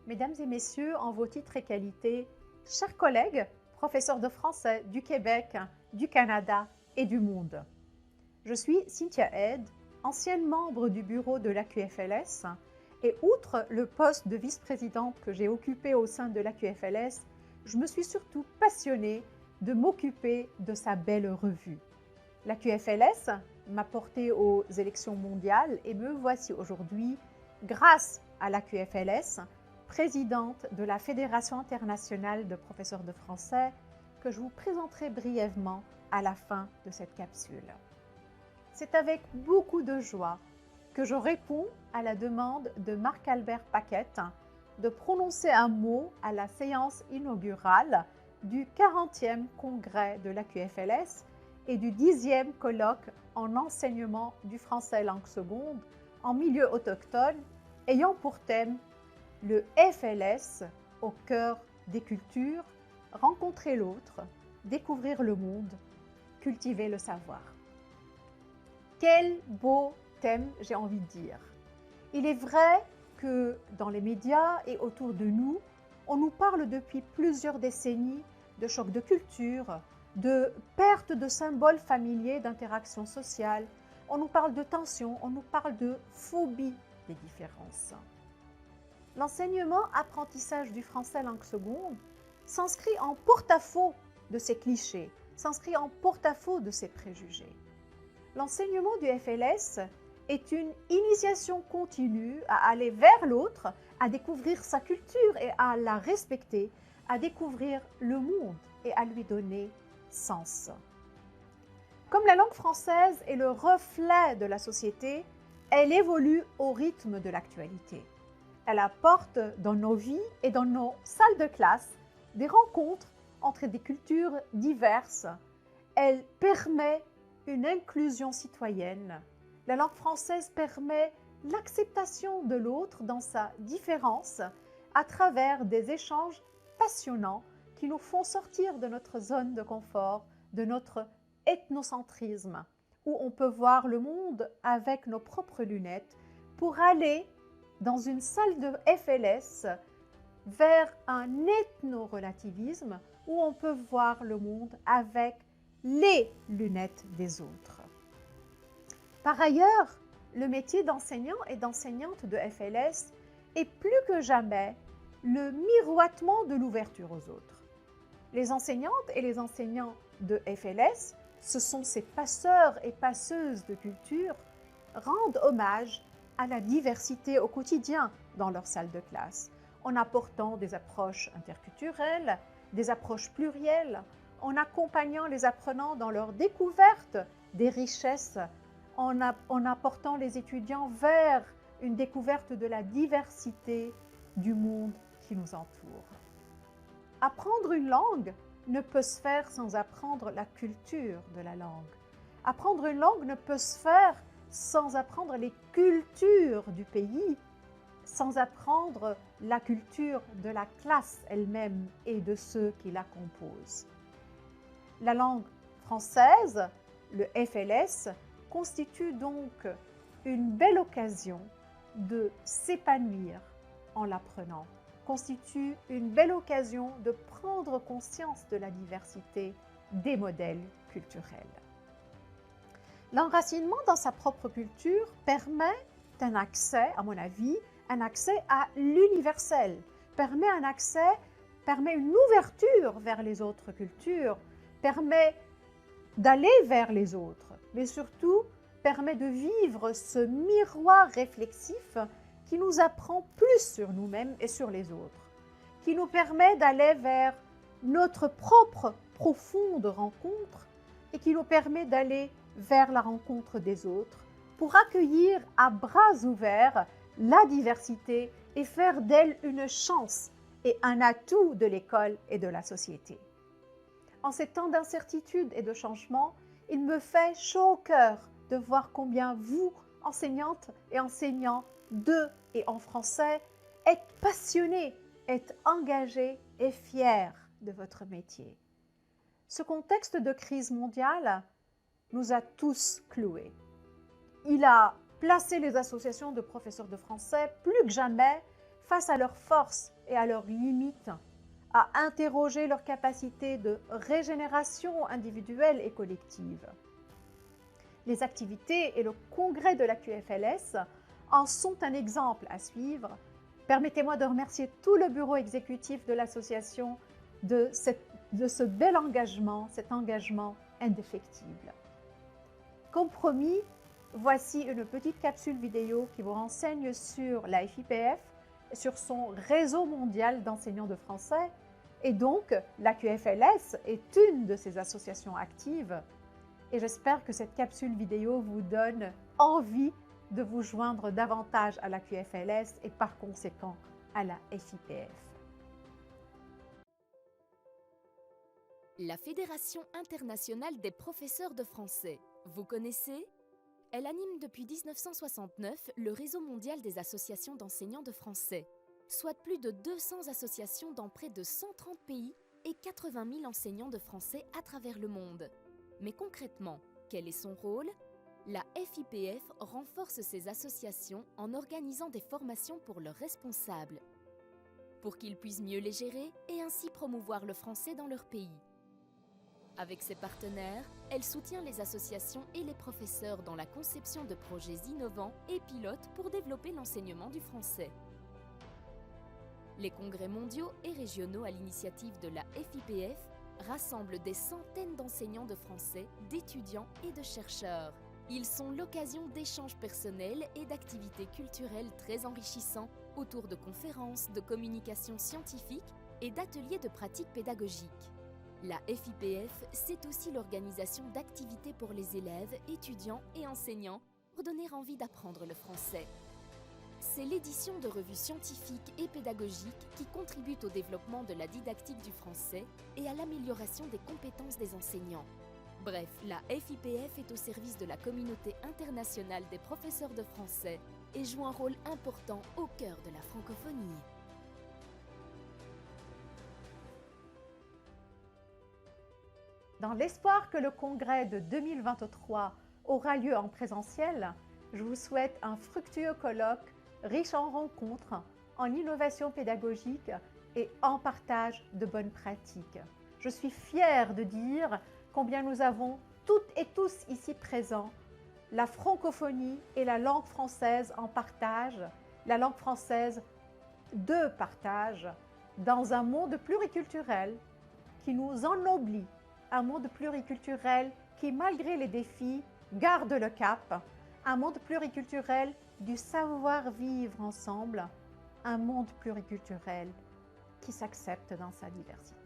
Mesdames et messieurs, en vos titres et qualités, chers collègues, professeurs de français du Québec, du Canada et du monde. Je suis Cynthia Head, ancienne membre du bureau de l'AQFLS, et outre le poste de vice-présidente que j'ai occupé au sein de l'AQFLS, je me suis surtout passionnée de m'occuper de sa belle revue. L'AQFLS m'a portée aux élections mondiales et me voici aujourd'hui, grâce à l'AQFLS, présidente de la Fédération internationale de professeurs de français, que je vous présenterai brièvement à la fin de cette capsule. C'est avec beaucoup de joie que je réponds à la demande de Marc-Albert Paquette de prononcer un mot à la séance inaugurale du 40e congrès de l'AQFLS et du 10e colloque en enseignement du français langue seconde en milieu autochtone, ayant pour thème le FLS au cœur des cultures, rencontrer l'autre, découvrir le monde, cultiver le savoir. Quel beau thème, j'ai envie de dire. Il est vrai que dans les médias et autour de nous, on nous parle depuis plusieurs décennies de chocs de culture, de perte de symboles familiers d'interaction sociale. On nous parle de tension, on nous parle de phobie des différences. L'enseignement-apprentissage du français langue seconde s'inscrit en porte-à-faux de ces clichés, s'inscrit en porte-à-faux de ces préjugés. L'enseignement du FLS est une initiation continue à aller vers l'autre, à découvrir sa culture et à la respecter, à découvrir le monde et à lui donner sens. Comme la langue française est le reflet de la société, elle évolue au rythme de l'actualité. Elle apporte dans nos vies et dans nos salles de classe des rencontres entre des cultures diverses. Elle permet une inclusion citoyenne. La langue française permet l'acceptation de l'autre dans sa différence à travers des échanges passionnants qui nous font sortir de notre zone de confort, de notre ethnocentrisme, où on peut voir le monde avec nos propres lunettes pour aller dans une salle de FLS vers un ethno-relativisme où on peut voir le monde avec les lunettes des autres. Par ailleurs, le métier d'enseignant et d'enseignante de FLS est plus que jamais le miroitement de l'ouverture aux autres. Les enseignantes et les enseignants de FLS, ce sont ces passeurs et passeuses de culture, rendent hommage à la diversité au quotidien dans leur salle de classe, en apportant des approches interculturelles, des approches plurielles, en accompagnant les apprenants dans leur découverte des richesses, en apportant les étudiants vers une découverte de la diversité du monde qui nous entoure. Apprendre une langue ne peut se faire sans apprendre la culture de la langue. Apprendre une langue ne peut se faire sans apprendre les cultures du pays, sans apprendre la culture de la classe elle-même et de ceux qui la composent. La langue française, le FLS, constitue donc une belle occasion de s'épanouir en l'apprenant, constitue une belle occasion de prendre conscience de la diversité des modèles culturels. L'enracinement dans sa propre culture permet un accès, à mon avis, un accès à l'universel, permet une ouverture vers les autres cultures, permet d'aller vers les autres, mais surtout permet de vivre ce miroir réflexif qui nous apprend plus sur nous-mêmes et sur les autres, qui nous permet d'aller vers notre propre profonde rencontre et qui nous permet d'aller vers la rencontre des autres pour accueillir à bras ouverts la diversité et faire d'elle une chance et un atout de l'école et de la société. En ces temps d'incertitude et de changement, il me fait chaud au cœur de voir combien vous, enseignantes et enseignants de et en français, êtes passionnés, êtes engagés et fiers de votre métier. Ce contexte de crise mondiale nous a tous cloués. Il a placé les associations de professeurs de français plus que jamais face à leurs forces et à leurs limites, à interroger leur capacité de régénération individuelle et collective. Les activités et le congrès de la QFLS en sont un exemple à suivre. Permettez-moi de remercier tout le bureau exécutif de l'association de ce bel engagement, cet engagement indéfectible. Comme promis, voici une petite capsule vidéo qui vous renseigne sur la FIPF, sur son réseau mondial d'enseignants de français, et donc la QFLS est une de ces associations actives. Et j'espère que cette capsule vidéo vous donne envie de vous joindre davantage à la QFLS et par conséquent à la FIPF. La Fédération internationale des professeurs de français, vous connaissez? Elle anime depuis 1969 le réseau mondial des associations d'enseignants de français, soit plus de 200 associations dans près de 130 pays et 80 000 enseignants de français à travers le monde. Mais concrètement, quel est son rôle? La FIPF renforce ces associations en organisant des formations pour leurs responsables, pour qu'ils puissent mieux les gérer et ainsi promouvoir le français dans leur pays. Avec ses partenaires, elle soutient les associations et les professeurs dans la conception de projets innovants et pilotes pour développer l'enseignement du français. Les congrès mondiaux et régionaux à l'initiative de la FIPF rassemblent des centaines d'enseignants de français, d'étudiants et de chercheurs. Ils sont l'occasion d'échanges personnels et d'activités culturelles très enrichissants autour de conférences, de communication scientifique et d'ateliers de pratiques pédagogiques. La FIPF, c'est aussi l'organisation d'activités pour les élèves, étudiants et enseignants pour donner envie d'apprendre le français. C'est l'édition de revues scientifiques et pédagogiques qui contribuent au développement de la didactique du français et à l'amélioration des compétences des enseignants. Bref, la FIPF est au service de la communauté internationale des professeurs de français et joue un rôle important au cœur de la francophonie. Dans l'espoir que le congrès de 2023 aura lieu en présentiel, je vous souhaite un fructueux colloque riche en rencontres, en innovation pédagogique et en partage de bonnes pratiques. Je suis fière de dire combien nous avons toutes et tous ici présents la francophonie et la langue française en partage, la langue française de partage, dans un monde pluriculturel qui nous ennoblit, un monde pluriculturel qui, malgré les défis, garde le cap, un monde pluriculturel du savoir-vivre ensemble, un monde pluriculturel qui s'accepte dans sa diversité.